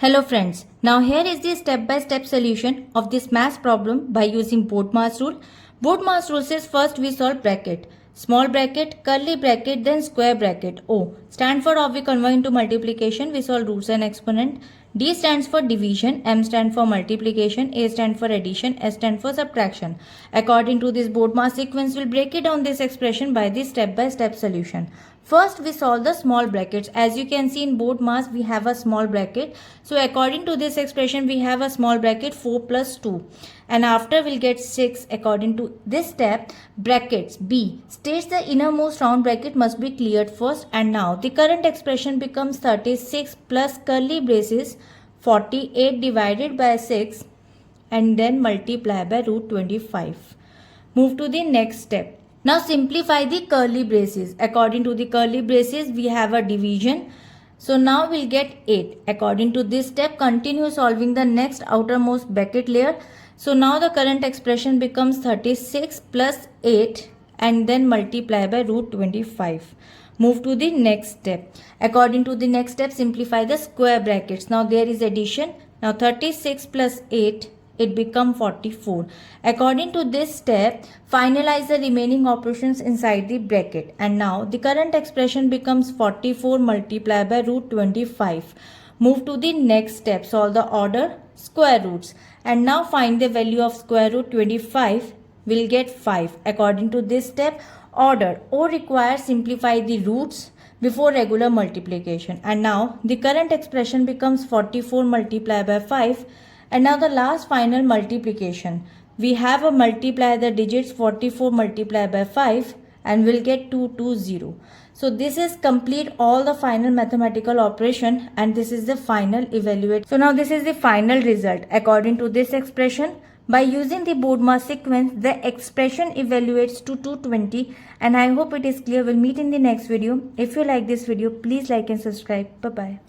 Hello friends, now here is the step-by-step solution of this math problem by using BODMAS rule. BODMAS rule says first we solve bracket, small bracket, curly bracket, then square bracket. O stand for how we convert into multiplication, we solve roots and exponent. D stands for division, M stands for multiplication, A stands for addition, S stands for subtraction. According to this BODMAS sequence, we'll break it down this expression by the step-by-step solution. First, we solve the small brackets. As you can see in BODMAS, we have a small bracket. So, according to this expression, we have a small bracket 4 plus 2. And after we'll get 6. According to this step, brackets B states the innermost round bracket must be cleared first. And now, the current expression becomes 36 plus curly braces 48 divided by 6 and then multiply by root 25. Move to the next step. Now simplify the curly braces. According to the curly braces, we have a division. So now we'll get 8. According to this step, continue solving the next outermost bracket layer. So now the current expression becomes 36 plus 8 and then multiply by root 25. Move to the next step. According to the next step, simplify the square brackets. Now there is addition. Now 36 plus 8. It becomes 44. According to this step, finalize the remaining operations inside the bracket. And now the current expression becomes 44 multiplied by root 25. Move to the next step. Solve the order square roots. And now find the value of square root 25. We'll get 5. According to this step, order O requires simplify the roots before regular multiplication. And now the current expression becomes 44 multiplied by 5. And now the last final multiplication. We have a multiply the digits 44 multiplied by 5 and we'll get 220. So this is complete all the final mathematical operation and this is the final evaluate. So now this is the final result. According to this expression, by using the BODMAS sequence, the expression evaluates to 220 and I hope it is clear. We'll meet in the next video. If you like this video, please like and subscribe. Bye-bye.